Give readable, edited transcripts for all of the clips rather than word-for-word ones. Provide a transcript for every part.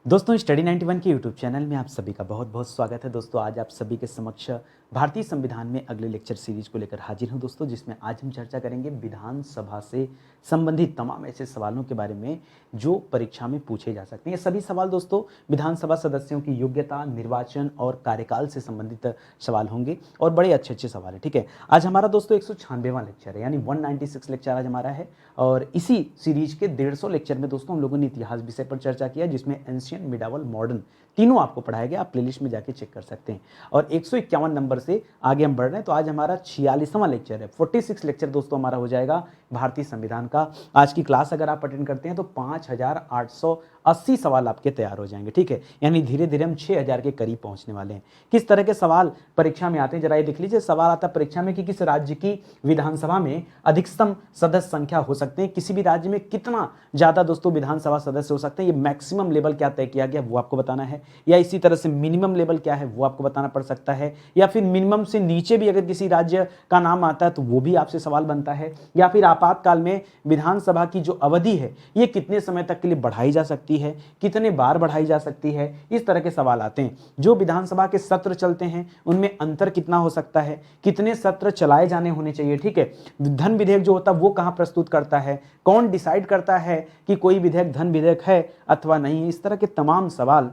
दोस्तों स्टडी 91 के YouTube channel में आप सभी का बहुत बहुत स्वागत है। दोस्तों आज आप सभी के समक्ष भारतीय संविधान में अगले लेक्चर सीरीज को लेकर हाजिर हूं दोस्तों, जिसमें आज हम चर्चा करेंगे विधानसभा से संबंधित तमाम ऐसे सवालों के बारे में जो परीक्षा में पूछे जा सकते हैं। ये सभी सवाल दोस्तों विधानसभा सदस्यों की योग्यता, निर्वाचन और कार्यकाल से संबंधित सवाल होंगे और बड़े अच्छे अच्छे सवाल है। ठीक है, आज हमारा दोस्तों 196वां लेक्चर है, यानी 196 लेक्चर आज हमारा है। और इसी सीरीज के 150 लेक्चर में दोस्तों हम लोगों ने इतिहास विषय पर चर्चा किया, जिसमें एंशियंट, मिडावल, मॉडर्न तीनों आपको पढ़ाया गया। आप प्लेलिस्ट में जाके चेक कर सकते हैं। और 151 नंबर से आगे हम बढ़ रहे हैं, तो आज हमारा 46वां लेक्चर है। 46 लेक्चर दोस्तों हमारा हो जाएगा भारतीय संविधान का। आज की क्लास अगर आप अटेंड करते हैं तो 5880 सवाल आपके तैयार हो जाएंगे। ठीक है, यानी धीरे धीरे हम 6000 के करीब पहुंचने वाले हैं। किस तरह के सवाल परीक्षा में आते हैं जरा ये देख लीजिए। सवाल आता है परीक्षा में कि किस राज्य की विधानसभा में अधिकतम सदस्य संख्या हो सकते हैं, किसी भी राज्य में कितना ज्यादा दोस्तों विधानसभा सदस्य हो सकते हैं, ये मैक्सिमम लेवल क्या तय किया गया वो आपको बताना है, या इसी तरह से मिनिमम लेवल क्या है वो आपको बताना पड़ सकता है, या फिर मिनिमम से नीचे भी अगर किसी राज्य का नाम आता है तो वो भी आपसे सवाल बनता है, या फिर आपातकाल में विधानसभा की जो अवधि है ये कितने समय तक के लिए बढ़ाई जा सकती है, कितने बार बढ़ाई जा सकती है। इस तरह के सवाल आते हैं। जो विधानसभा के सत्र चलते हैं उनमें अंतर कितना हो सकता है, कितने सत्र चलाए जाने होने चाहिए। ठीक है, धन विधेयक जो होता है वो कहां प्रस्तुत करता है, कौन डिसाइड करता है कि कोई विधेयक धन विधेयक है अथवा नहीं। इस तरह के तमाम सवाल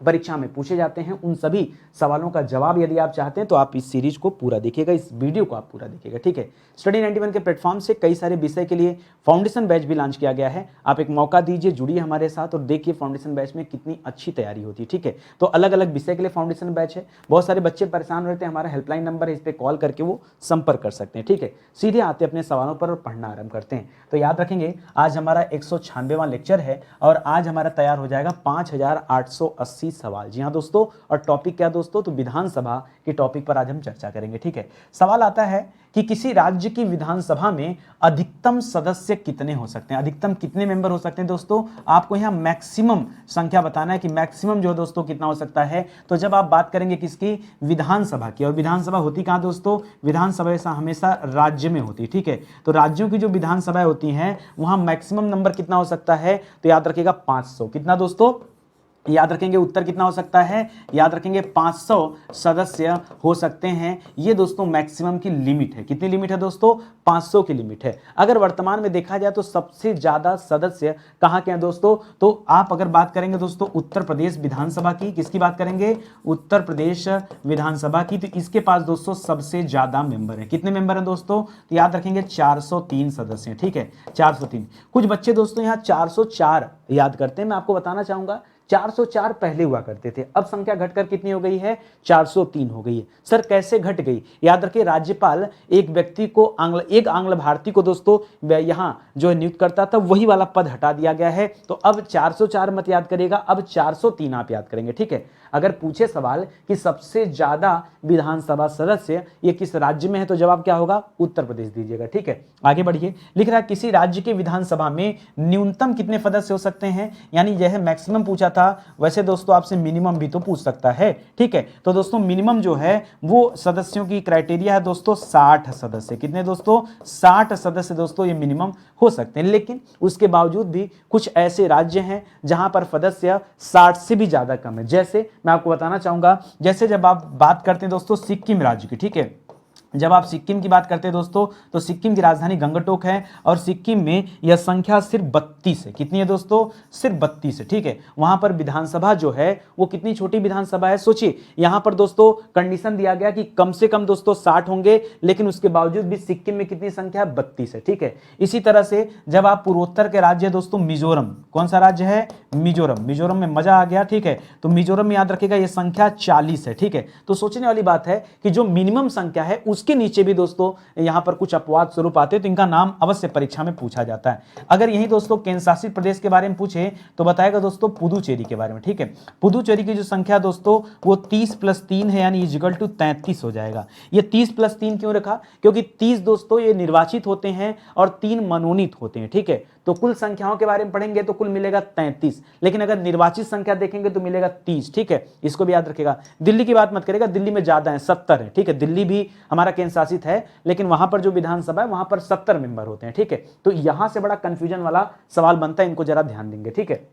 परीक्षा में पूछे जाते हैं। उन सभी सवालों का जवाब यदि आप चाहते हैं तो आप इस सीरीज को पूरा देखिएगा, इस वीडियो को आप पूरा देखिएगा। ठीक है, स्टडी 91 के प्लेटफॉर्म से कई सारे विषय के लिए फाउंडेशन बैच भी लॉन्च किया गया है। आप एक मौका दीजिए, जुड़िए हमारे साथ और देखिए फाउंडेशन बैच में कितनी अच्छी तैयारी होती है। ठीक है, तो अलग अलग विषय के लिए फाउंडेशन बैच है। बहुत सारे बच्चे परेशान रहते हैं, हमारा हेल्पलाइन नंबर है, इस पर कॉल करके वो संपर्क कर सकते हैं। ठीक है, सीधे आते अपने सवालों पर और पढ़ना आरंभ करते हैं। तो याद रखेंगे आज हमारा 196वां लेक्चर है और आज हमारा तैयार हो जाएगा 5880 सवाल। जी हाँ दोस्तों, और टॉपिक क्या दोस्तों, तो विधानसभा के टॉपिक पर आज हम चर्चा करेंगे। ठीक है, सवाल आता है कि किसी राज्य की विधानसभा में अधिकतम सदस्य कितने हो सकते हैं, अधिकतम कितने मेंबर हो सकते हैं। दोस्तों आपको यहां मैक्सिमम संख्या बताना है कि मैक्सिमम जो है दोस्तों कितना हो सकता है। तो जब आप बात करेंगे किसकी, विधानसभा की, और विधानसभा होती कहां दोस्तों, विधानसभा हमेशा राज्य में होती है। ठीक है, तो राज्यों की जो विधानसभाएं होती हैं वहां मैक्सिमम नंबर कितना हो सकता है, तो याद रखिएगा 500। कितना दोस्तों, याद रखेंगे उत्तर कितना हो सकता है, याद रखेंगे 500 सदस्य हो सकते हैं। ये दोस्तों मैक्सिमम की लिमिट है। कितनी लिमिट है दोस्तों, 500 की लिमिट है। अगर वर्तमान में देखा जाए तो सबसे ज्यादा सदस्य कहां के हैं दोस्तों, तो आप अगर बात करेंगे दोस्तों उत्तर प्रदेश विधानसभा की, किसकी बात करेंगे, उत्तर प्रदेश विधानसभा की, तो इसके पास दोस्तों सबसे ज्यादा मेंबर है। कितने मेंबर हैं दोस्तों, तो याद रखेंगे 403 सदस्य हैं। ठीक है, 403। कुछ बच्चे दोस्तों यहाँ 404 याद करते हैं। मैं आपको बताना चाहूंगा 404 पहले हुआ करते थे, अब संख्या घटकर कितनी हो गई है, 403 हो गई है। सर कैसे घट गई, याद रखिए राज्यपाल एक व्यक्ति को एक आंग्ल भारतीय को दोस्तों यहां जो नियुक्त करता था वही वाला पद हटा दिया गया है। तो अब 404 मत याद करिएगा, अब 403 आप याद करेंगे। ठीक है, अगर पूछे सवाल कि सबसे ज्यादा विधानसभा सदस्य ये किस राज्य में है तो जवाब क्या होगा, उत्तर प्रदेश दीजिएगा। ठीक है, आगे बढ़िए। लिख रहा है किसी राज्य के विधानसभा में न्यूनतम कितने सदस्य हो सकते हैं, यानी यह मैक्सिमम पूछा था, वैसे दोस्तों आपसे मिनिमम भी तो पूछ सकता है। ठीक है, तो दोस्तों मिनिमम जो है वो सदस्यों की क्राइटेरिया है दोस्तों 60 सदस्य। कितने दोस्तों, 60 सदस्य दोस्तों ये मिनिमम हो सकते हैं। लेकिन उसके बावजूद भी कुछ ऐसे राज्य हैं जहां पर सदस्य 60 से भी ज्यादा कम है। जैसे मैं आपको बताना चाहूंगा, जैसे जब आप बात करते हैं दोस्तों सिक्किम राज्य की, ठीक है, जब आप सिक्किम की बात करते हैं दोस्तों तो सिक्किम की राजधानी गंगटोक है और सिक्किम में यह संख्या सिर्फ 32 है। कितनी है दोस्तों, सिर्फ 32 है। ठीक है, वहां पर विधानसभा जो है वो कितनी छोटी विधानसभा है, सोचिए यहां पर दोस्तों कंडीशन दिया गया कि कम से कम दोस्तों 60 होंगे, लेकिन उसके बावजूद भी सिक्किम में कितनी संख्या, 32 है। ठीक है, इसी तरह से जब आप पूर्वोत्तर के राज्य दोस्तों मिजोरम, कौन सा राज्य है, मिजोरम, मिजोरम में मजा आ गया। ठीक है, तो मिजोरम में याद रखिएगा ये संख्या 40 है। ठीक है, तो सोचने वाली बात है कि जो मिनिमम संख्या है उसके नीचे भी दोस्तों यहां पर कुछ अपवाद स्वरूप आते हैं, तो इनका नाम अवश्य परीक्षा में पूछा जाता है। अगर यही दोस्तों केंद्र शासित प्रदेश के बारे में पूछे तो बताएगा दोस्तों पुदुचेरी के बारे में। ठीक है, पुदुचेरी की जो संख्या दोस्तों वो 30 + 3 है, यानी इक्वल टू 33 हो जाएगा। ये 30 + 3 क्यों रखा, क्योंकि 30 दोस्तों ये निर्वाचित होते हैं और 3 मनोनीत होते हैं। ठीक है, तो कुल संख्याओं के बारे में पढ़ेंगे तो कुल मिलेगा 33, लेकिन अगर निर्वाचित संख्या देखेंगे तो मिलेगा 30। ठीक है, इसको भी याद रखेगा। दिल्ली की बात मत करेगा, दिल्ली में ज्यादा है, 70 है। ठीक है, दिल्ली भी हमारा केंद्र शासित है, लेकिन वहां पर जो विधानसभा है वहां पर 70 मेंबर होते हैं। ठीक है, तो यहां से बड़ा कंफ्यूजन वाला सवाल बनता है, इनको जरा ध्यान देंगे। ठीक है,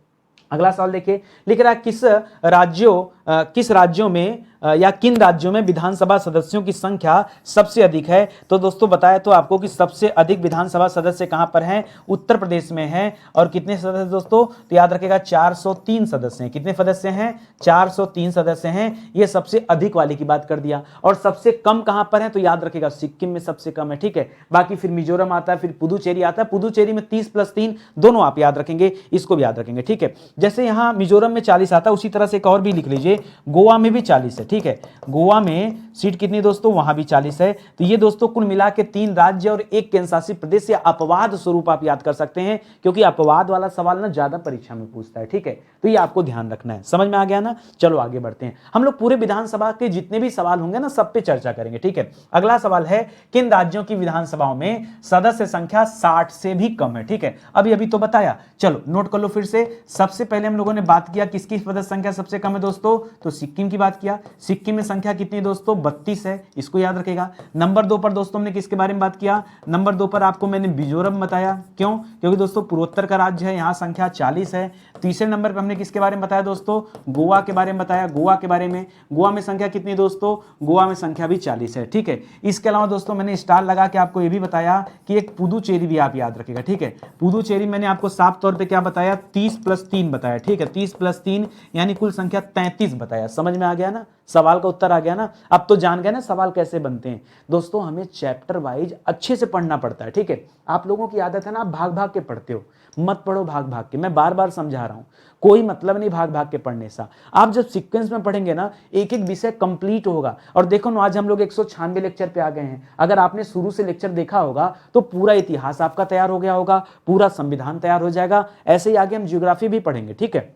अगला सवाल देखिए, लिख रहा है किस राज्यों में या किन राज्यों में विधानसभा सदस्यों की संख्या सबसे अधिक है। तो दोस्तों बताया तो आपको कि सबसे अधिक विधानसभा सदस्य कहां पर हैं, उत्तर प्रदेश में हैं। और कितने सदस्य दोस्तों, तो याद रखिएगा 403 सदस्य हैं। कितने सदस्य हैं, 403 सदस्य हैं। ये सबसे अधिक वाली की बात कर दिया। और सबसे कम कहां पर है, तो याद रखिएगा सिक्किम में सबसे कम है, ठीक है। बाकी फिर मिजोरम आता है, फिर पुदुचेरी आता है। पुदुचेरी में 30+3 दोनों आप याद रखेंगे, इसको भी याद रखेंगे, ठीक है। जैसे यहां मिजोरम में 40 आता है, उसी तरह से एक और भी लिख लीजिए, गोवा में भी 40 है, ठीक है। गोवा में सीट कितनी दोस्तों, वहां भी 40 है। तो ये दोस्तों कुल मिला के 3 राज्य और 1 केंद्र शासित प्रदेश, या अपवाद स्वरूप आप याद कर सकते हैं, क्योंकि अपवाद वाला सवाल ना ज्यादा परीक्षा में पूछता है, ठीक है। तो ये आपको ध्यान रखना है। समझ में आ गया ना। चलो आगे बढ़ते हैं। हम लोग पूरे विधानसभा के जितने भी सवाल होंगे ना, सब पे चर्चा करेंगे, ठीक है। अगला सवाल है, किन राज्यों की विधानसभाओं में सदस्य संख्या 60 से भी कम है, ठीक है। अभी तो बताया, चलो नोट कर लो फिर से। सबसे पहले हम लोगों ने बात किया किसकी सदस्य संख्या सबसे कम है दोस्तों, तो सिक्किम की बात किया। सिक्किम में संख्या कितनी है दोस्तों, 32 है, इसको याद रखेगा। नंबर 2 पर दोस्तों हमने किसके बारे में बात किया, नंबर 2 पर आपको मैंने मिजोरम बताया। क्यों, क्योंकि दोस्तों पूर्वोत्तर का राज्य है, यहां संख्या 40 है। तीसरे नंबर पर हमने किसके बारे में बताया दोस्तों, गोवा के बारे में बताया। गोवा के बारे में, गोवा में संख्या कितनी दोस्तों, गोवा में संख्या भी 40 है, ठीक है। इसके अलावा दोस्तों मैंने स्टार लगा के आपको यह भी बताया कि एक पुदुचेरी भी आप याद रखेगा, ठीक है। पुदुचेरी मैंने आपको साफ तौर पर क्या बताया, 30+3 बताया, ठीक है। 30+3 यानी कुल संख्या 33 बताया। समझ में आ गया ना, सवाल का उत्तर आ गया ना। अब तो जान गए ना सवाल कैसे बनते हैं। दोस्तों हमें चैप्टर वाइज अच्छे से पढ़ना पड़ता है, ठीक है। आप लोगों की आदत है ना, आप भाग भाग के पढ़ते हो, मत पढ़ो भाग भाग के। मैं बार बार समझा रहा हूं, कोई मतलब नहीं भाग भाग के पढ़ने से। आप जब सीक्वेंस में पढ़ेंगे ना, एक एक विषय कंप्लीट होगा। और देखो ना, आज हम लोग 196 लेक्चर पे आ गए हैं। अगर आपने शुरू से लेक्चर देखा होगा तो पूरा इतिहास आपका तैयार हो गया होगा, पूरा संविधान तैयार हो जाएगा। ऐसे ही आगे हम ज्योग्राफी भी पढ़ेंगे, ठीक है।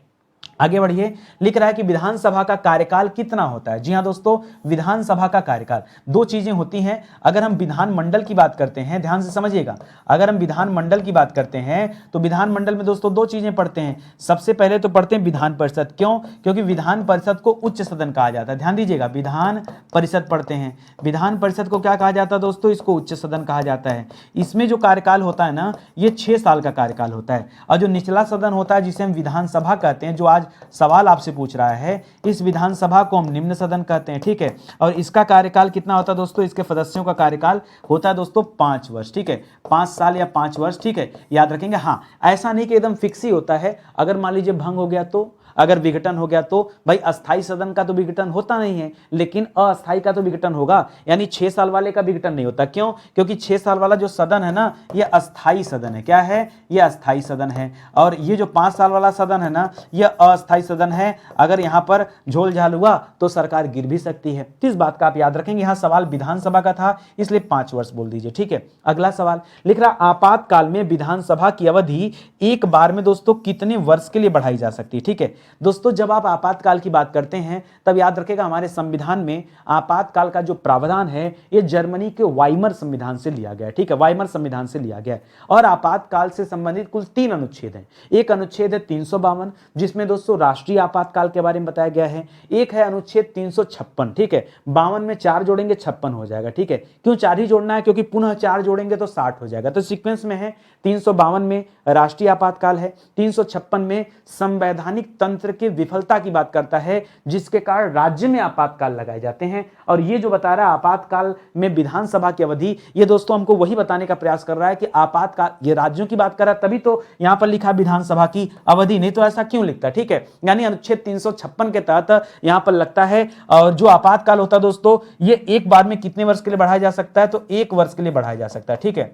आगे बढ़िए, लिख रहा है कि विधानसभा का कार्यकाल कितना होता है। जी हां दोस्तों, विधानसभा का कार्यकाल 2 चीजें होती हैं। अगर हम विधानमंडल की बात करते हैं, ध्यान से समझिएगा, अगर हम विधानमंडल की बात करते हैं तो विधानमंडल में दोस्तों 2 चीजें पढ़ते हैं। सबसे पहले तो पढ़ते हैं विधान परिषद। क्यों, क्योंकि विधान परिषद को उच्च सदन कहा जाता है। ध्यान दीजिएगा, विधान परिषद पढ़ते हैं। विधान परिषद को क्या कहा जाता है दोस्तों, इसको उच्च सदन कहा जाता है। इसमें जो कार्यकाल होता है ना, ये 6 साल का कार्यकाल होता है। और जो निचला सदन होता है, जिसे हम विधानसभा कहते हैं, जो आज सवाल आपसे पूछ रहा है, इस विधानसभा को हम निम्न सदन कहते हैं, ठीक है। और इसका कार्यकाल कितना होता है दोस्तों, इसके सदस्यों का कार्यकाल होता है दोस्तों 5 वर्ष, ठीक है। 5 साल या 5 वर्ष, ठीक है, याद रखेंगे। हाँ, ऐसा नहीं कि एकदम फिक्स ही होता है। अगर मान लीजिए भंग हो गया तो, अगर विघटन हो गया तो, भाई अस्थाई सदन का तो विघटन होता नहीं है, लेकिन अस्थाई का तो विघटन होगा। यानी 6 साल वाले का विघटन नहीं होता। क्यों, क्योंकि 6 साल वाला जो सदन है ना, ये अस्थाई सदन है। क्या है, ये अस्थाई सदन है। और ये जो 5 साल वाला सदन है ना, ये अस्थाई सदन है। अगर यहां पर झोल झाल हुआ तो सरकार गिर भी सकती है। इस बात का आप याद रखेंगे। यहां सवाल विधानसभा का था, इसलिए 5 वर्ष बोल दीजिए, ठीक है। अगला सवाल लिख रहा, आपातकाल में विधानसभा की अवधि एक बार में दोस्तों कितने वर्ष के लिए बढ़ाई जा सकती है, ठीक है। दोस्तों जब आप आपातकाल की बात करते हैं, तब याद रखेगा हमारे संविधान में आपातकाल का जो प्रावधान है, ये जर्मनी के वाइमर संविधान से लिया गया है, ठीक है। वाइमर संविधान से लिया गया है। और आपातकाल से संबंधित कुल 3 अनुच्छेद हैं। एक अनुच्छेद है 352, जिसमें दोस्तों राष्ट्रीय आपातकाल के बारे में बताया गया है। एक है अनुच्छेद 356, ठीक है। 52 में 4 जोड़ेंगे 56 हो जाएगा, ठीक है। क्यों 4 ही जोड़ना है, क्योंकि पुनः 4 जोड़ेंगे तो 60 हो जाएगा। तो सीक्वेंस में है 352 में राष्ट्रीय आपातकाल है, 356 में संवैधानिक तंत्र के विफलता की बात करता है, जिसके कारण राज्य में आपातकाल लगाए जाते हैं। और ये जो बता रहा है आपातकाल में विधानसभा की अवधि, ये दोस्तों हमको वही बताने का प्रयास कर रहा है कि आपातकाल, ये राज्यों की बात कर रहा है, तभी तो यहां पर लिखा विधानसभा की अवधि, नहीं तो ऐसा क्यों लिखता, ठीक है। यानी अनुच्छेद 356 के तहत यहां पर लगता है। और जो आपातकाल होता है दोस्तों, ये एक बार में कितने वर्ष के लिए बढ़ाया जा सकता है, तो 1 वर्ष के लिए बढ़ाया जा सकता है, ठीक है।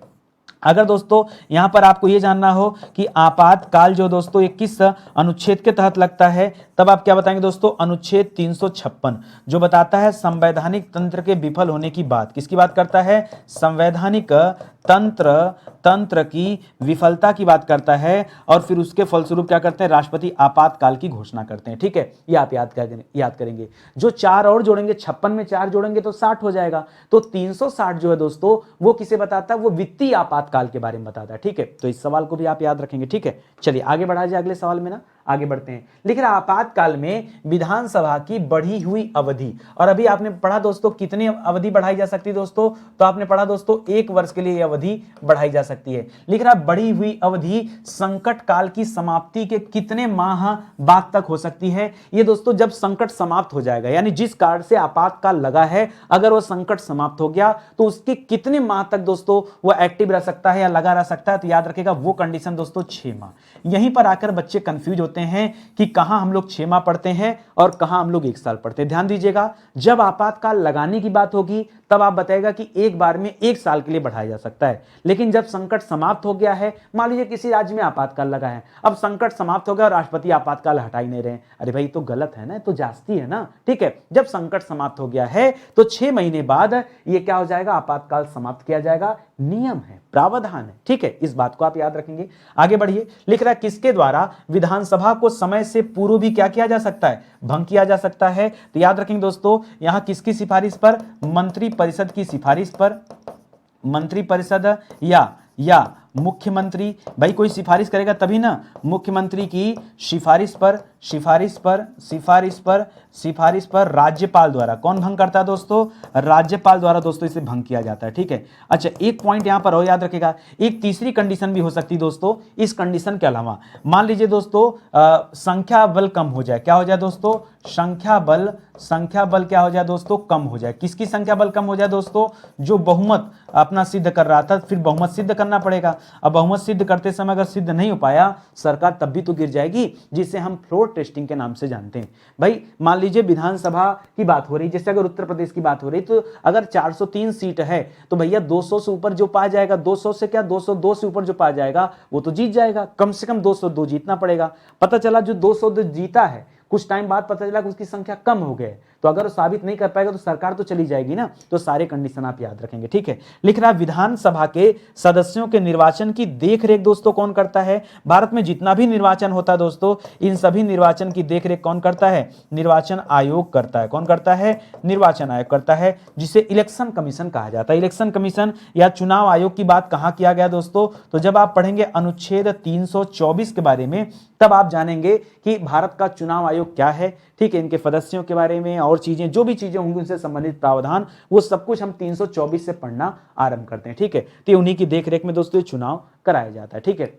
अगर दोस्तों यहां पर आपको यह जानना हो कि आपातकाल जो दोस्तों 21 अनुच्छेद के तहत लगता है, तब आप क्या बताएंगे दोस्तों, अनुच्छेद 356 जो बताता है संवैधानिक तंत्र के विफल होने की बात। किसकी बात करता है, संवैधानिक तंत्र की विफलता की बात करता है। और फिर उसके फलस्वरूप क्या करते हैं, राष्ट्रपति आपातकाल की घोषणा करते हैं, ठीक है। ये आप याद करेंगे। जो 4 और जोड़ेंगे, 56 में 4 जोड़ेंगे तो 60 हो जाएगा। तो 360 जो है दोस्तों, वो किसे बताता है, वो वित्तीय आपातकाल के बारे में बताता है, ठीक है। तो इस सवाल को भी आप याद रखेंगे, ठीक है। चलिए आगे बढ़ा जाए अगले सवाल में ना। आगे बढ़ते हैं। लिख रहा आपातकाल में विधानसभा की बढ़ी हुई अवधि, और अभी आपने पढ़ा दोस्तों कितनी अवधि बढ़ाई जा सकती है दोस्तों, तो आपने पढ़ा दोस्तों 1 वर्ष के लिए यह अवधि बढ़ाई जा सकती है। लिख रहा बढ़ी हुई अवधि संकट काल की समाप्ति के कितने माह बाद तक हो सकती है। ये दोस्तों जब संकट समाप्त हो जाएगा, यानी जिस कारण से आपातकाल लगा है अगर वो संकट समाप्त हो गया तो उसके कितने माह तक दोस्तों वो एक्टिव रह सकता है या लगा रह सकता है, तो याद रखिएगा वो कंडीशन दोस्तों 6 माह। यहीं पर आकर बच्चे कंफ्यूज होते हैं कि कहां हम लोग 6 माह पढ़ते हैं और कहां हम लोग 1 साल पढ़ते हैं। ध्यान दीजिएगा, जब आपातकाल लगाने की बात होगी तब आप बताएगा कि एक बार में 1 साल के लिए बढ़ाया जा सकता है, लेकिन जब संकट समाप्त हो गया है, मान लीजिए किसी राज्य में आपातकाल लगा है, अब संकट समाप्त हो गया और राष्ट्रपति आपातकाल हटा ही नहीं रहे, अरे भाई तो गलत है ना, तो जास्ती है ना। ठीक है, जब संकट समाप्त हो गया है तो 6 महीने बाद ये क्या हो जाएगा, आपातकाल समाप्त किया जाएगा। नियम है, प्रावधान है। ठीक है, इस बात को आप याद रखेंगे। आगे बढ़िए। लिख रहा है किसके द्वारा विधानसभा को समय से पूर्व भी क्या किया जा सकता है, भंग किया जा सकता है। तो याद रखेंगे दोस्तों, यहां किसकी सिफारिश पर, मंत्री परिषद की सिफारिश पर, मंत्री परिषद या मुख्यमंत्री, भाई कोई सिफारिश करेगा तभी ना, मुख्यमंत्री की सिफारिश पर राज्यपाल द्वारा। कौन भंग करता है दोस्तों, राज्यपाल द्वारा दोस्तों इसे भंग किया जाता है। ठीक है, अच्छा एक पॉइंट यहां पर और याद रखेगा, एक तीसरी कंडीशन भी हो सकती है दोस्तों। इस कंडीशन के अलावा मान लीजिए दोस्तों संख्या बल कम हो जाए, क्या हो जाए दोस्तों, संख्या बल क्या हो जाए दोस्तों, कम हो जाए। किसकी संख्या बल कम हो जाए दोस्तों, जो बहुमत अपना सिद्ध कर रहा था, फिर बहुमत सिद्ध करना पड़ेगा। अब बहुमत सिद्ध करते समय अगर सिद्ध नहीं हो पाया, सरकार तब भी तो गिर जाएगी, जिसे हम फ्लोर टेस्टिंग के नाम से जानते हैं। भाई मान लीजिए विधानसभा की बात हो रही, जैसे अगर उत्तर प्रदेश की बात हो रही, तो अगर 403 सीट है तो भैया 200 से ऊपर जो पा जाएगा, 200 से क्या 202 से ऊपर जो पा जाएगा वो तो जीत जाएगा। कम से कम 202 जीतना पड़ेगा। पता चला जो 202 जीता है, कुछ टाइम बाद पता चला कि उसकी संख्या कम हो गई, तो अगर वो साबित नहीं कर पाएगा तो सरकार तो चली जाएगी ना। तो सारे कंडीशन आप याद रखेंगे। ठीक है, लिख रहा है विधानसभा के सदस्यों के निर्वाचन की देखरेख दोस्तों कौन करता है। भारत में जितना भी निर्वाचन होता है दोस्तों, इन सभी निर्वाचन की देखरेख कौन करता है, निर्वाचन आयोग करता है। कौन करता है, निर्वाचन आयोग करता है, जिसे इलेक्शन कमीशन कहा जाता है। इलेक्शन कमीशन या चुनाव आयोग की बात कहां किया गया दोस्तों, तो जब आप पढ़ेंगे अनुच्छेद 324 के बारे में, तब आप जानेंगे कि भारत का चुनाव आयोग क्या है। ठीक है, इनके सदस्यों के बारे में और चीजें, जो भी चीजें होंगी उनसे संबंधित प्रावधान, वो सब कुछ हम 324 से पढ़ना आरंभ करते हैं। ठीक है, तो उन्हीं की देखरेख में दोस्तों चुनाव कराया जाता है। ठीक है,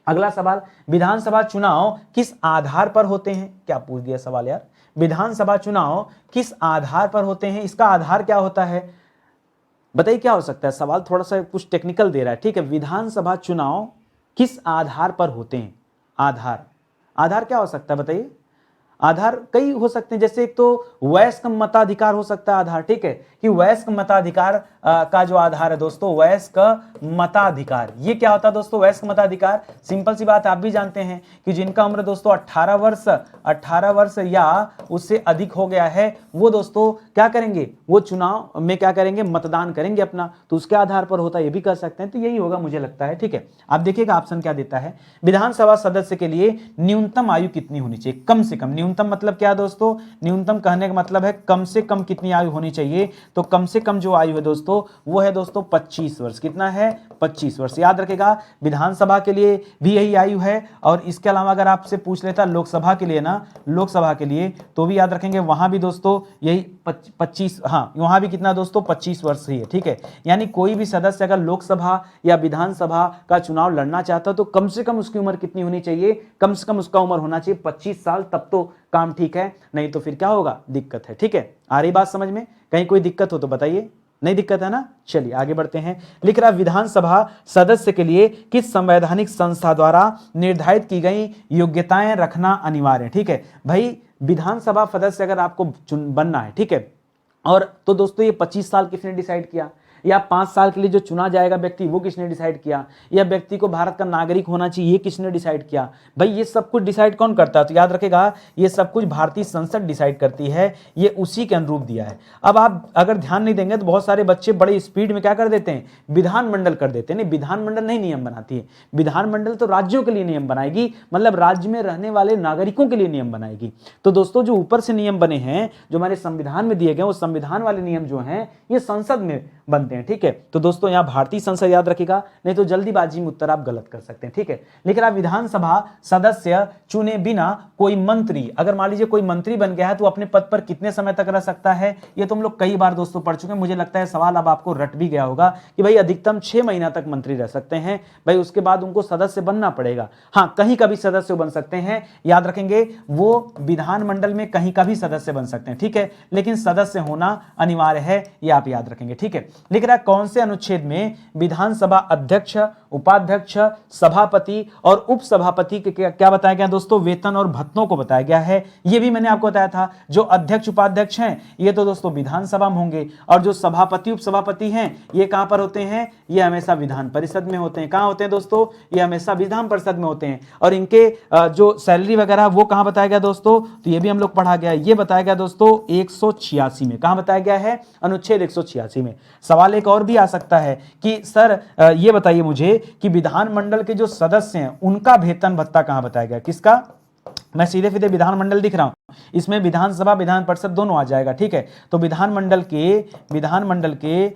अगला सवाल, विधानसभा चुनाव किस आधार पर होते हैं। क्या पूछ दिया सवाल यार, विधानसभा चुनाव किस आधार पर होते हैं, इसका आधार क्या होता है, बताइए क्या हो सकता है। सवाल थोड़ा सा कुछ टेक्निकल दे रहा है। ठीक है, विधानसभा चुनाव किस आधार पर होते हैं, आधार क्या हो सकता है बताइए। आधार कई हो सकते हैं, जैसे एक तो वयस्क मताधिकार हो सकता है आधार। ठीक है, कि वयस्क मताधिकार का जो आधार है दोस्तों, वयस्क मताधिकार, ये क्या होता है दोस्तों, वयस्क मताधिकार। सिंपल सी बात आप भी जानते हैं कि जिनका उम्र दोस्तों 18 वर्ष या उससे अधिक हो गया है, वो दोस्तों क्या करेंगे, वो चुनाव में क्या करेंगे, मतदान करेंगे अपना, तो उसके आधार पर होता है, ये भी कर सकते हैं। तो यही होगा मुझे लगता है। ठीक है, आप देखिएगा ऑप्शन क्या देता है, विधानसभा सदस्य के लिए न्यूनतम आयु कितनी होनी चाहिए, कम से कम। न्यूनतम मतलब क्या दोस्तों, न्यूनतम कहने का मतलब है कम से कम कितनी आयु होनी चाहिए, तो कम से कम जो आयु है दोस्तों वो है दोस्तों 25 वर्ष। कितना है, 25 वर्ष। याद रखेगा, विधानसभा के लिए भी यही आयु है, और इसके अलावा अगर आपसे पूछ लेता लोकसभा के लिए ना, लोकसभा के लिए तो भी याद रखेंगे, वहां भी दोस्तों यही 25, हाँ वहां भी कितना दोस्तों 25 वर्ष ही है। ठीक है, यानी कोई भी सदस्य अगर लोकसभा या विधानसभा का चुनाव लड़ना चाहता तो कम से कम उसकी उम्र कितनी होनी चाहिए, कम से कम उसका उम्र होना चाहिए 25 साल, तब तो काम ठीक है, नहीं तो फिर क्या होगा, दिक्कत है। ठीक है, आ रही बात समझ में, कहीं कोई दिक्कत हो तो बताइए, नहीं दिक्कत है ना। चलिए आगे बढ़ते हैं। लिख रहा विधानसभा सदस्य के लिए किस संवैधानिक संस्था द्वारा निर्धारित की गई योग्यताएं रखना अनिवार्य है। ठीक है भाई, विधानसभा सदस्य अगर आपको बनना है, ठीक है, और तो दोस्तों ये 25 साल किसने डिसाइड किया, या 5 साल के लिए जो चुना जाएगा व्यक्ति वो किसने डिसाइड किया, या व्यक्ति को भारत का नागरिक होना चाहिए ये किसने डिसाइड किया। भाई ये सब कुछ डिसाइड कौन करता है, तो याद रखेगा ये सब कुछ भारतीय संसद डिसाइड करती है, ये उसी के अनुरूप दिया है। अब आप अगर ध्यान नहीं देंगे तो बहुत सारे बच्चे बड़े स्पीड में क्या कर देते हैं, विधानमंडल कर देते हैं। नहीं, विधानमंडल नहीं नियम बनाती है, विधानमंडल तो राज्यों के लिए नियम बनाएगी, मतलब राज्य में रहने वाले नागरिकों के लिए नियम बनाएगी। तो दोस्तों जो ऊपर से नियम बने हैं, जो हमारे संविधान में दिए गए, वो संविधान वाले नियम जो हैं ये संसद में बनते हैं। हैं, ठीक है। तो दोस्तों यहाँ भारतीय संसद याद रखिएगा, नहीं तो जल्दीबाजी में उत्तर आप गलत कर सकते हैं, ठीक है। लिख रहा विधानसभा सदस्य चुने बिना कोई मंत्री, अगर मान लीजिए कोई मंत्री बन गया है तो अपने पद पर कितने समय तक रह सकता है, ये तुम लोग कई बार दोस्तों पढ़ चुके हैं। मुझे लगता है सवाल अब आपको रट भी गया होगा कि भाई अधिकतम 6 महीना तक मंत्री रह सकते हैं, भाई उसके बाद उनको सदस्य बनना पड़ेगा। हाँ, कहीं का भी सदस्य बन सकते हैं, याद रखेंगे, वो विधानमंडल में कहीं का भी सदस्य बन सकते हैं, ठीक है, लेकिन सदस्य होना अनिवार्य है, ये आप याद रखेंगे, ठीक है। लिख रहा है कौन से अनुच्छेद में विधानसभा अध्यक्ष, उपाध्यक्ष, सभापति और उपसभापति के क्या बताया गया दोस्तों, वेतन और भत्तों को बताया गया है। ये भी मैंने आपको बताया था, जो अध्यक्ष उपाध्यक्ष हैं ये तो दोस्तों विधानसभा में होंगे, और जो सभापति उपसभापति हैं ये कहां पर होते हैं, ये हमेशा विधान परिषद में होते हैं। कहां होते हैं दोस्तों, ये हमेशा विधान परिषद में होते हैं। और इनके जो सैलरी वगैरह वो कहां बताया गया दोस्तों, तो ये भी हम लोग पढ़ा गया, ये बताया गया दोस्तों 186 में। कहां बताया गया है, अनुच्छेद 186 में। सवाल एक और भी आ सकता है कि सर ये बताइए मुझे कि विधानमंडल के जो सदस्य हैं उनका वेतन भत्ता कहां बताया गया, किसका, मैं सीधे सीधे विधानमंडल दिख रहा हूं, इसमें विधानसभा विधान परिषद दोनों आ जाएगा, ठीक है। तो विधानमंडल के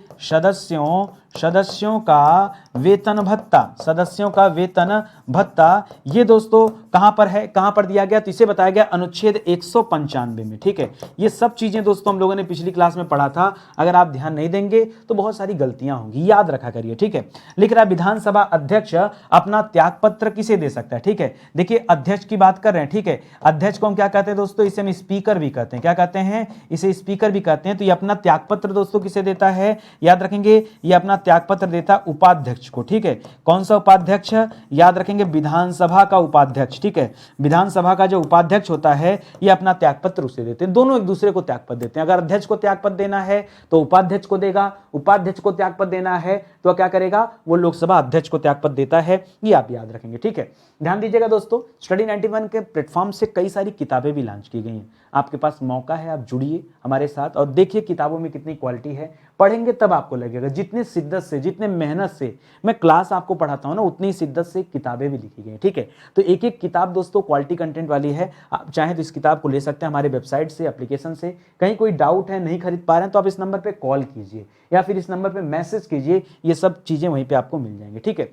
सदस्यों का वेतन भत्ता, सदस्यों का वेतन भत्ता, ये दोस्तों कहां पर है, कहां पर दिया गया, तो इसे बताया गया अनुच्छेद 195 में, ठीक है। ये सब चीजें दोस्तों हम लोगों ने पिछली क्लास में पढ़ा था, अगर आप ध्यान नहीं देंगे तो बहुत सारी गलतियां होंगी, याद रखा करिए, ठीक है। लिख रहा है विधानसभा अध्यक्ष अपना त्यागपत्र किसे दे सकता है, ठीक है। देखिए अध्यक्ष की बात कर रहे हैं, ठीक है। अध्यक्ष को हम क्या कहते हैं दोस्तों, इसे हम स्पीकर भी कहते हैं, क्या कहते हैं, इसे स्पीकर भी कहते हैं। तो ये अपना त्यागपत्र दोस्तों किसे देता है, याद रखेंगे, ये अपना त्यागपत्र देता है उपाध्यक्ष को, ठीक है। कौन सा उपाध्यक्ष, याद रखेंगे विधानसभा का उपाध्यक्ष, ठीक है। विधानसभा का जो उपाध्यक्ष होता है ये अपना त्यागपत्र उसे देते हैं, दोनों एक दूसरे को त्यागपत्र देते हैं। अगर अध्यक्ष को त्यागपत्र देना है तो उपाध्यक्ष को देगा, उपाध्यक्ष को त्यागपत्र देना है तो क्या करेगा, वो लोकसभा अध्यक्ष को त्यागपत्र देता है, ये आप याद रखेंगे, ठीक है। ध्यान दीजिएगा दोस्तों, स्टडी 91 के प्लेटफॉर्म से कई सारी किताबें भी लॉन्च की गई हैं, आपके पास मौका है, आप जुड़िए हमारे साथ और देखिए किताबों में कितनी क्वालिटी है। पढ़ेंगे तब आपको लगेगा, जितनी शिद्दत से, जितने मेहनत से मैं क्लास आपको पढ़ाता हूं ना, उतनी शिद्दत से किताबें भी लिखी गई हैं, ठीक है। तो एक एक किताब दोस्तों क्वालिटी कंटेंट वाली है, आप चाहें तो इस किताब को ले सकते हैं हमारे वेबसाइट से, एप्लीकेशन से। कहीं कोई डाउट है, नहीं खरीद पा रहे हैं, तो आप इस नंबर पर कॉल कीजिए या फिर इस नंबर पर मैसेज कीजिए, ये सब चीजें वहीं पर आपको मिल जाएंगी, ठीक है।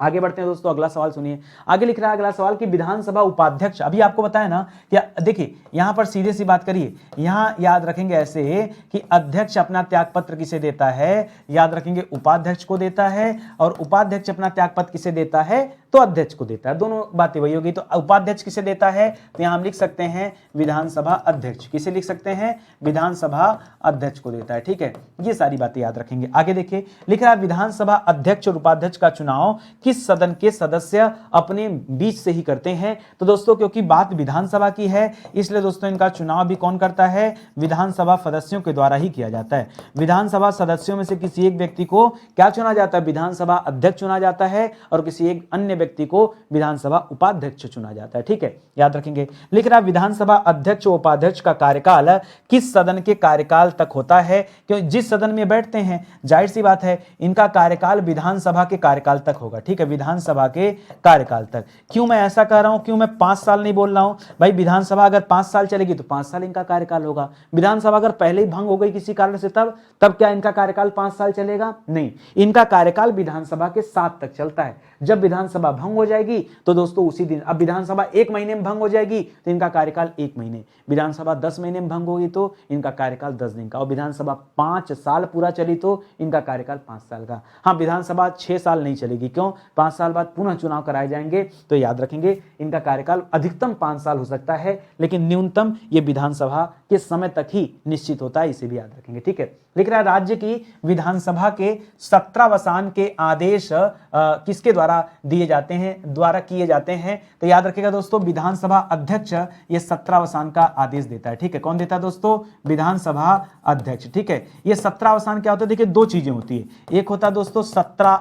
आगे बढ़ते हैं दोस्तों, अगला सवाल सुनिए। आगे लिख रहा है अगला सवाल कि विधानसभा उपाध्यक्ष, अभी आपको बताया ना कि देखिए यहां पर सीधे सी बात करिए, यहां याद रखेंगे ऐसे कि अध्यक्ष अपना त्यागपत्र किसे देता है, याद रखेंगे उपाध्यक्ष को देता है, और उपाध्यक्ष अपना त्यागपत्र किसे देता है, तो अध्यक्ष को देता है, दोनों बातें वही होगी। तो उपाध्यक्ष किसे देता है, तो यहां हम लिख सकते हैं विधानसभा अध्यक्ष, किसे लिख सकते हैं, विधानसभा अध्यक्ष को देता है, ठीक है। ये सारी बातें याद रखेंगे। आगे देखिए, लिख रहा है विधानसभा अध्यक्ष और उपाध्यक्ष का चुनाव किस सदन के सदस्य अपने बीच से ही करते हैं। तो दोस्तों क्योंकि बात विधानसभा की है, इसलिए दोस्तों इनका चुनाव भी कौन करता है, विधानसभा सदस्यों के द्वारा ही किया जाता है। विधानसभा सदस्यों में से किसी एक व्यक्ति को क्या चुना जाता है, विधानसभा अध्यक्ष चुना जाता है, और किसी एक अन्य व्यक्ति को विधानसभा उपाध्यक्ष चुना जाता है, ठीक है, याद रखेंगे। लिख रहा विधानसभा अध्यक्ष और उपाध्यक्ष का कार्यकाल किस सदन के कार्यकाल तक होता है, क्योंकि जिस सदन में बैठते हैं जाहिर सी बात है इनका कार्यकाल विधानसभा के कार्यकाल तक होगा, ठीक है, विधानसभा के कार्यकाल तक। क्यों मैं ऐसा कह रहा हूं, क्यों मैं 5 साल नहीं बोल रहा हूं, भाई विधानसभा अगर 5 साल चलेगी तो 5 साल इनका कार्यकाल होगा। विधानसभा अगर पहले ही भंग हो गई किसी कारण से तब क्या इनका कार्यकाल 5 साल चलेगा, नहीं, इनका कार्यकाल विधानसभा के 7 तक चलता है। जब विधानसभा भंग हो जाएगी तो दोस्तों उसी दिन, अब विधानसभा 1 महीने में भंग हो जाएगी तो इनका कार्यकाल 1 महीने, विधानसभा 10 महीने में भंग होगी तो इनका कार्यकाल 10 दिन का, और विधानसभा 5 साल पूरा चली तो इनका कार्यकाल 5 साल का। हाँ, विधानसभा 6 साल नहीं चलेगी, क्यों, 5 साल बाद पुनः चुनाव कराए जाएंगे, तो याद रखेंगे इनका कार्यकाल अधिकतम 5 साल हो सकता है, लेकिन न्यूनतम ये विधानसभा के समय तक ही निश्चित होता है, इसे भी याद रखेंगे, ठीक है। लिख रहा है राज्य की विधानसभा के 17वासान के आदेश किसके द्वारा दिए जाते हैं, द्वारा किए जाते हैं, तो याद रखिएगा दोस्तों विधानसभा अध्यक्ष ये 17वासान का आदेश देता है, ठीक है। कौन देता है दोस्तों, विधानसभा अध्यक्ष, ठीक है। ये 17वासान क्या होता है, देखिए 2 चीजें होती है, एक होता है दोस्तों 17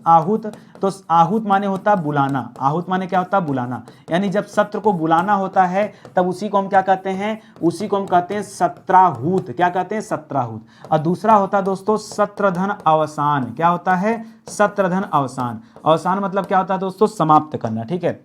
आहूत, तो आहूत माने होता है बुलाना, आहूत माने क्या होता है, बुलाना, यानी जब सत्र को बुलाना होता है तब उसी को हम क्या कहते हैं, उसी को हम कहते हैं सत्राहूत, क्या कहते हैं, सत्राहूत। और दूसरा होता है दोस्तों सत्रधन अवसान, क्या होता है, सत्रधन अवसान। अवसान मतलब क्या होता है दोस्तों, समाप्त करना, ठीक है,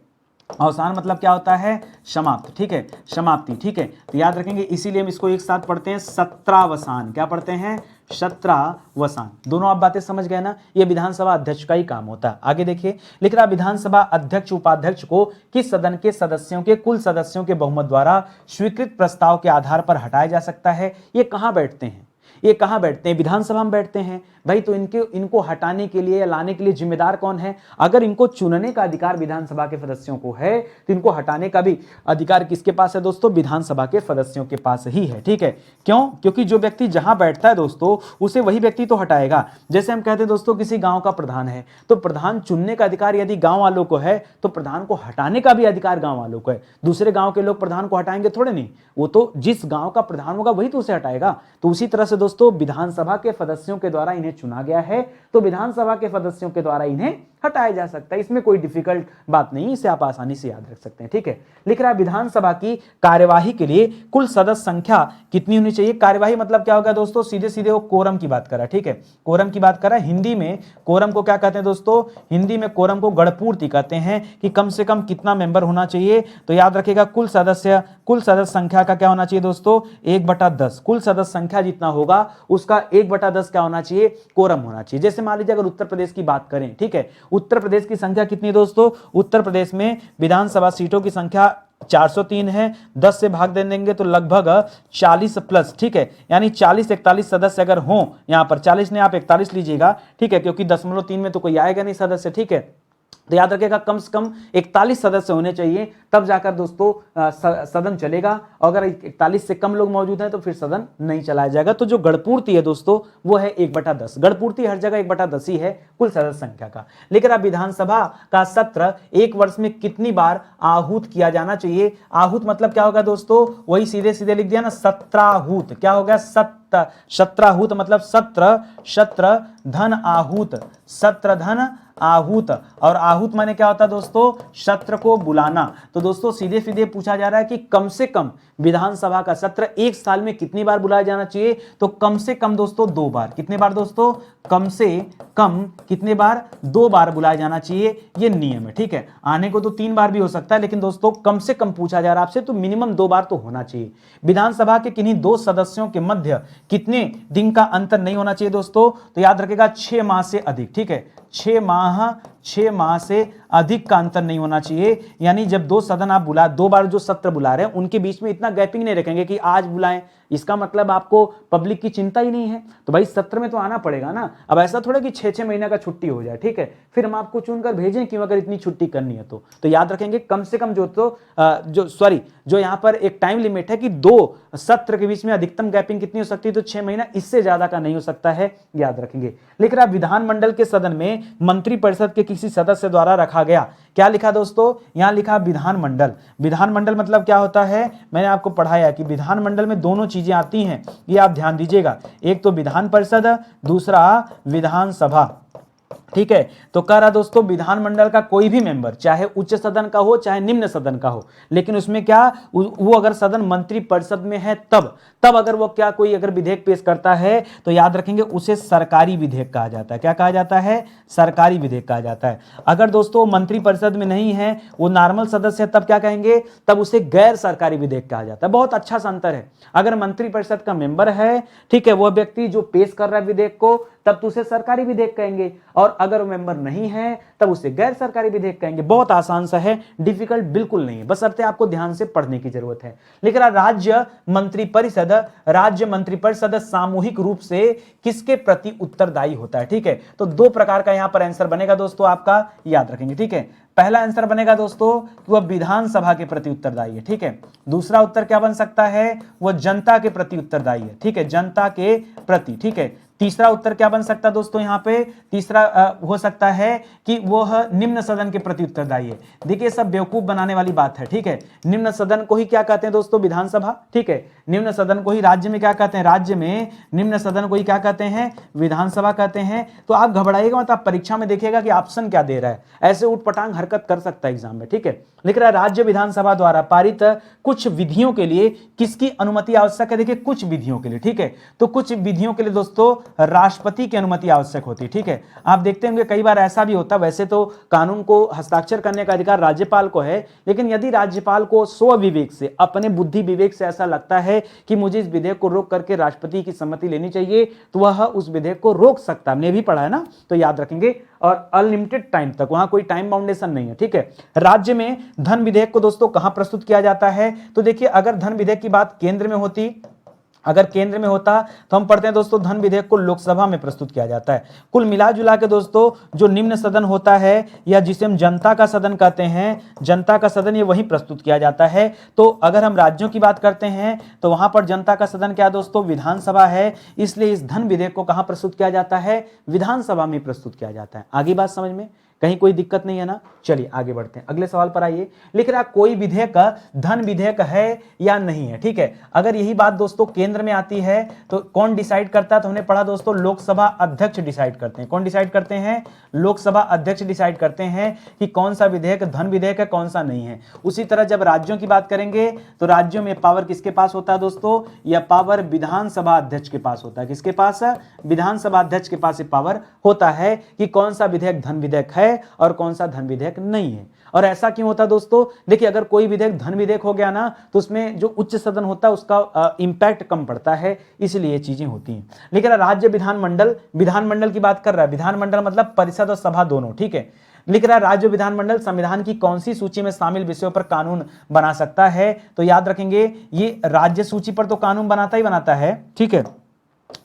अवसान मतलब क्या होता है, समाप्त, ठीक है, समाप्ति, ठीक है। तो याद रखेंगे, इसीलिए हम इसको एक साथ पढ़ते हैं 17वासान, क्या पढ़ते हैं, सत्रावसान। दोनों आप बातें समझ गए ना, ये विधानसभा अध्यक्ष का ही काम होता है। आगे देखिए, लिख रहा विधानसभा अध्यक्ष उपाध्यक्ष को किस सदन के सदस्यों के कुल सदस्यों के बहुमत द्वारा स्वीकृत प्रस्ताव के आधार पर हटाया जा सकता है। ये कहां बैठते हैं, ये कहां बैठते हैं, विधानसभा में बैठते हैं भाई। तो इनको हटाने के लिए या लाने के लिए जिम्मेदार कौन है? अगर इनको चुनने का अधिकार विधानसभा के सदस्यों को है तो इनको हटाने का भी अधिकार किसके पास है दोस्तों? विधानसभा के सदस्यों के पास ही है, ठीक है। क्यों? क्योंकि जो व्यक्ति जहां बैठता है दोस्तों उसे वही व्यक्ति तो हटाएगा। जैसे हम कहते हैं दोस्तों किसी गांव का प्रधान है तो प्रधान चुनने का अधिकार यदि गांव वालों को है तो प्रधान को हटाने का भी अधिकार गांव वालों को है। दूसरे गांव के लोग प्रधान को हटाएंगे थोड़े नहीं, वो तो जिस गांव का प्रधान होगा वही तो उसे हटाएगा। तो उसी तरह से दोस्तों विधानसभा के सदस्यों के द्वारा इन्हें चुना गया है तो विधानसभा के सदस्यों के द्वारा इन्हें हटाया जा सकता है। इसमें कोई डिफिकल्ट बात नहीं, इसे आप आसानी से याद रख सकते हैं, ठीक है। लिख रहा है विधानसभा की कार्यवाही के लिए कुल सदस्य संख्या कितनी होनी चाहिए? कार्यवाही मतलब क्या होगा दोस्तों? सीधे सीधे वो कोरम की बात कर रहा है, ठीक है। कोरम की बात कर रहा है। हिंदी में कोरम को क्या कहते हैं दोस्तों? हिंदी में कोरम को गणपूर्ति कहते हैं कि कम से कम कितना मेंबर होना चाहिए। तो याद रखिएगा कुल सदस्य संख्या का क्या होना चाहिए दोस्तों? 1/10। कुल सदस्य संख्या जितना होगा उसका 1/10 क्या होना चाहिए? कोरम होना चाहिए। जैसे मान लीजिए अगर उत्तर प्रदेश की बात करें, ठीक है, उत्तर प्रदेश की संख्या कितनी है दोस्तों? उत्तर प्रदेश में विधानसभा सीटों की संख्या 403 है। 10 से भाग दे देंगे तो लगभग 40 प्लस, ठीक है, यानी 40-41 सदस्य अगर हों, यहां पर 40 ने आप 41 लीजिएगा, ठीक है, क्योंकि 0.3 में तो कोई आएगा नहीं सदस्य, ठीक है। तो याद रखिएगा कम से कम 41 सदस्य होने चाहिए, तब जाकर दोस्तों सदन चलेगा। अगर 41 से कम लोग मौजूद हैं तो फिर सदन नहीं चलाया जाएगा। तो जो गणपूर्ति है दोस्तों वो है 1/10। गणपूर्ति हर जगह 1/10 ही है कुल सदस्य संख्या का। लेकिन अब विधानसभा का सत्र एक वर्ष में कितनी बार आहूत किया जाना चाहिए? आहूत मतलब क्या होगा दोस्तों? वही सीधे सीधे लिख दिया ना, सत्राहूत। क्या हो गया? सत्राहूत मतलब शत्र धन आहूत, सत्र धन आहूत। और आहूत माने क्या होता है दोस्तों? सत्र को बुलाना। तो दोस्तों सीधे सीधे पूछा जा रहा है कि कम से कम विधानसभा का सत्र एक साल में कितनी बार बुलाया जाना चाहिए? तो कम से कम दोस्तों 2 बार। कितने बार दोस्तों? कम से कम कितने बार? 2 बार बुलाया जाना चाहिए, ये नियम है, ठीक है। आने को तो 3 बार भी हो सकता है, लेकिन दोस्तों कम से कम पूछा जा रहा है आपसे तो मिनिमम 2 बार तो होना चाहिए। विधानसभा के किन्हीं 2 सदस्यों के मध्य कितने दिन का अंतर नहीं होना चाहिए दोस्तों? तो याद रखिएगा 6 माह से अधिक, ठीक है। 6 माह से अधिक का अंतर नहीं होना चाहिए। यानी जब 2 सदन आप 2 बार जो सत्र बुला रहे हैं उनके बीच में इतना गैपिंग नहीं रखेंगे कि आज बुलाएं, इसका मतलब आपको पब्लिक की चिंता ही नहीं है। तो भाई सत्र में तो आना पड़ेगा ना। अब ऐसा थोड़ा कि 6-6 महीने का छुट्टी हो जाए, ठीक है, फिर हम आपको चुनकर भेजें क्यों अगर इतनी छुट्टी करनी है तो याद रखेंगे कम से कम जो यहाँ पर एक टाइम लिमिट है कि 2 सत्र के बीच में अधिकतम गैपिंग कितनी हो सकती है? तो 6 महीना, इससे ज्यादा का नहीं हो सकता है, याद रखेंगे। लिख रहा विधानमंडल के सदन में मंत्रिपरिषद के किसी सदस्य द्वारा रखा गया, क्या लिखा दोस्तों? यहां लिखा विधानमंडल। विधानमंडल मतलब क्या होता है? मैंने आपको पढ़ाया कि विधानमंडल में दोनों चीजें आती हैं, ये आप ध्यान दीजिएगा। एक तो विधान परिषद, दूसरा विधानसभा, ठीक है। तो कह रहा दोस्तों विधानमंडल का कोई भी मेंबर चाहे उच्च सदन का हो चाहे निम्न सदन का हो, लेकिन उसमें क्या वो अगर सदन मंत्री परिषद में है तब अगर वो क्या कोई अगर विधेयक पेश करता है तो याद रखेंगे उसे सरकारी विधेयक कहा जाता है। क्या कहा जाता है? सरकारी विधेयक कहा जाता है। अगर दोस्तों मंत्री परिषद में नहीं है, वो नॉर्मल सदस्य है, तब क्या कहेंगे? तब उसे गैर सरकारी विधेयक कहा जाता है। बहुत अच्छा सा अंतर है। अगर मंत्री परिषद का मेंबर है, ठीक है, वो व्यक्ति जो पेश कर रहा है विधेयक को, तब तो उसे सरकारी विधेयक कहेंगे, और अगर वो मेंबर नहीं है तब उसे गैर सरकारी विधेयक कहेंगे। बहुत आसान सा है, डिफिकल्ट बिल्कुल नहीं है, बस अर्थ आपको ध्यान से पढ़ने की जरूरत है। लेकिन राज्य मंत्रिपरिषद सामूहिक रूप से किसके प्रति उत्तरदायी होता है? ठीक है, तो 2 प्रकार का यहां पर आंसर बनेगा दोस्तों, आपका याद रखेंगे, ठीक है। पहला आंसर बनेगा दोस्तों कि वह विधानसभा के प्रति उत्तरदायी है, ठीक है। दूसरा उत्तर क्या बन सकता है? वह जनता के प्रति उत्तरदायी है, ठीक है, जनता के प्रति, ठीक है। तीसरा उत्तर क्या बन सकता है दोस्तों? यहां पे तीसरा हो सकता है कि वह निम्न सदन के प्रति उत्तरदायी है। देखिए सब बेवकूफ बनाने वाली बात है, ठीक है। निम्न सदन को ही क्या कहते हैं दोस्तों? विधानसभा, ठीक है। निम्न सदन को ही राज्य में क्या कहते हैं? राज्य में निम्न सदन को ही क्या कहते हैं? विधानसभा कहते हैं। तो आप घबराइएगा मत, आप परीक्षा में देखिएगा कि ऑप्शन क्या दे रहा है, ऐसे उठपटांग हरकत कर सकता है एग्जाम में, ठीक है। लिख रहा है राज्य विधानसभा द्वारा पारित कुछ विधियों के लिए किसकी अनुमति आवश्यक है? देखिए कुछ विधियों के लिए, ठीक है, तो कुछ विधियों के लिए दोस्तों राष्ट्रपति की अनुमति आवश्यक होती है। ठीक है, आप देखते होंगे कई बार ऐसा भी होता है, वैसे तो कानून को हस्ताक्षर करने का अधिकार राज्यपाल को है, लेकिन यदि राज्यपाल को स्व विवेक से, अपने बुद्धि विवेक से ऐसा लगता है कि मुझे इस विधेयक को रोक करके राष्ट्रपति की सम्मति लेनी चाहिए, तो वह उस विधेयक को रोक सकता है। हमने भी पढ़ा है ना, तो याद रखेंगे। और अनलिमिटेड टाइम तक, वहां कोई टाइम बाउंडेशन नहीं है। ठीक है, राज्य में धन विधेयक को दोस्तों कहां प्रस्तुत किया जाता है? तो देखिए, अगर धन विधेयक की बात केंद्र में होती, अगर केंद्र में होता तो हम पढ़ते हैं दोस्तों धन विधेयक को लोकसभा में प्रस्तुत किया जाता है। कुल मिला जुला के दोस्तों जो निम्न सदन होता है, या जिसे हम जनता का सदन कहते हैं, जनता का सदन, ये वहीं प्रस्तुत किया जाता है। तो अगर हम राज्यों की बात करते हैं तो वहां पर जनता का सदन क्या दोस्तों? विधानसभा है। इसलिए इस धन विधेयक को कहां प्रस्तुत किया जाता है? विधानसभा में प्रस्तुत किया जाता है। आगे बात समझ में, कहीं कोई दिक्कत नहीं है ना? चलिए आगे बढ़ते हैं, अगले सवाल पर आइए। लिख रहा कोई विधेयक धन विधेयक है या नहीं है। ठीक है, अगर यही बात दोस्तों केंद्र में आती है तो कौन डिसाइड करता है? तो हमने पढ़ा दोस्तों लोकसभा अध्यक्ष डिसाइड करते हैं। कौन डिसाइड करते हैं? लोकसभा अध्यक्ष डिसाइड करते हैं कि कौन सा विधेयक धन विधेयक है, कौन सा नहीं है। उसी तरह जब राज्यों की बात करेंगे तो राज्यों में पावर किसके पास होता है दोस्तों? यह पावर विधानसभा अध्यक्ष के पास होता है। किसके पास? विधानसभा अध्यक्ष के पास ये पावर होता है कि कौन सा विधेयक धन विधेयक है और कौन सा धन विधेयक नहीं है। और ऐसा क्यों होता है दोस्तों? देखिए, अगर कोई विधेयक धन विधेयक हो गया ना, तो उसमें जो उच्च सदन होता है उसका इंपैक्ट कम पड़ता है, इसलिए ये चीजें होती हैं। लेकिन राज्य विधानमंडल, विधानमंडल की बात कर रहा है, विधानमंडल मतलब परिषद और सभा दोनों। ठीक है, लिख रहा है राज्य विधानमंडल संविधान की कौन सी सूची में शामिल विषयों पर कानून बना सकता है? तो याद रखेंगे ये राज्य सूची पर तो कानून बनाता ही बनाता है। ठीक है,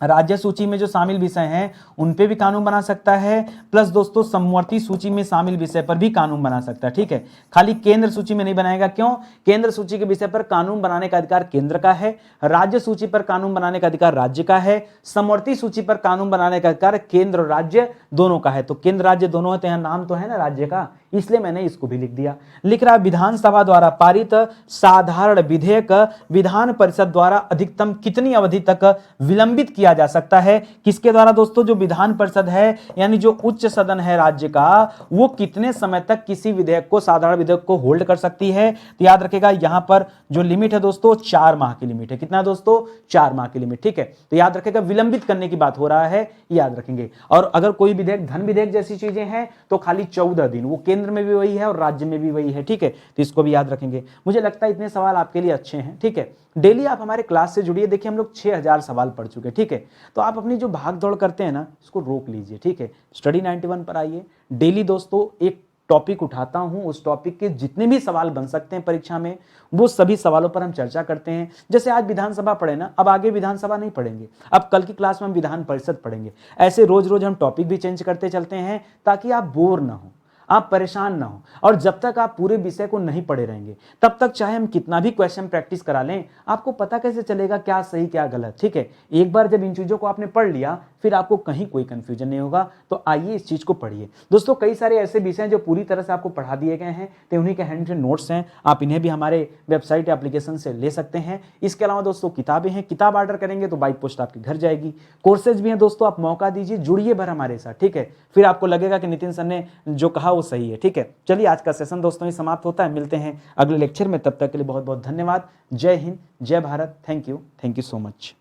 राज्य सूची में जो शामिल विषय हैं उन पे भी कानून बना सकता है, प्लस दोस्तों समवर्ती सूची में शामिल विषय पर भी कानून बना सकता है। ठीक है, खाली केंद्र सूची में नहीं बनाएगा। क्यों? केंद्र सूची के विषय पर कानून बनाने का अधिकार केंद्र का है, राज्य सूची पर कानून बनाने का अधिकार राज्य का है, समवर्ती सूची पर कानून बनाने का अधिकार केंद्र और राज्य दोनों का है। तो केंद्र राज्य दोनों है, तो यहां नाम तो है ना राज्य का, इसलिए मैंने इसको भी लिख दिया। लिख रहा विधानसभा द्वारा पारित साधारण विधेयक विधान परिषद द्वारा अधिकतम कितनी अवधि तक विलंबित किया जा सकता है? किसके द्वारा दोस्तों? जो विधान परिषद है, यानी जो उच्च सदन है राज्य का, वो कितने समय तक किसी विधेयक को, साधारण विधेयक को होल्ड कर सकती है? तो याद रखेगा यहां पर जो लिमिट है दोस्तों 4 माह की लिमिट है। कितना दोस्तों? 4 माह की लिमिट। ठीक है, तो याद रखेगा विलंबित करने की बात हो रहा है, याद रखेंगे। और अगर कोई विधेयक धन विधेयक जैसी चीजें हैं तो खाली 14 दिन, वो केंद्र में भी वही है और राज्य में भी वही है। ठीक है, तो इसको भी याद रखेंगे। मुझे लगता है इतने सवाल आपके लिए अच्छे हैं। ठीक है, डेली आप हमारे क्लास से जुड़िए। देखिए हम लोग 6000 सवाल पढ़ चुके हैं। ठीक है, तो आप अपनी जो भाग दौड़ करते हैं ना, इसको रोक लीजिए। ठीक है, स्टडी 91 पर आइए। डेली दोस्तों एक टॉपिक उठाता हूं, उस टॉपिक के जितने भी सवाल बन सकते हैं परीक्षा में, वो सभी सवालों पर हम चर्चा करते हैं। जैसे आज विधानसभा पढ़े ना, अब आगे विधानसभा नहीं पढ़ेंगे, अब कल की क्लास में हम विधान परिषद पढ़ेंगे। ऐसे रोज रोज हम टॉपिक भी चेंज करते चलते हैं, ताकि आप बोर ना हो, आप परेशान ना हो। और जब तक आप पूरे विषय को नहीं पढ़े रहेंगे, तब तक चाहे हम कितना भी क्वेश्चन प्रैक्टिस करा लें, आपको पता कैसे चलेगा क्या सही क्या गलत? ठीक है, एक बार जब इन चीजों को आपने पढ़ लिया, फिर आपको कहीं कोई कंफ्यूजन नहीं होगा। तो आइए इस चीज को पढ़िए दोस्तों। कई सारे ऐसे विषय हैं जो पूरी तरह से आपको पढ़ा दिए गए हैं, तो उन्हीं के हैंड रिटन नोट्स हैं, आप इन्हें भी हमारे वेबसाइट या एप्लीकेशन से ले सकते हैं। इसके अलावा दोस्तों किताबें हैं, किताब ऑर्डर करेंगे तो बाइक पोस्ट आपके घर जाएगी। कोर्सेज भी हैं दोस्तों, आप मौका दीजिए, जुड़िए भर हमारे साथ। ठीक है, फिर आपको लगेगा कि नितिन सर ने जो कहा वो सही है। ठीक है, चलिए आज का सेशन दोस्तों ही समाप्त होता है। मिलते हैं अगले लेक्चर में, तब तक के लिए बहुत बहुत धन्यवाद। जय हिंद, जय Bharat. Thank you so much.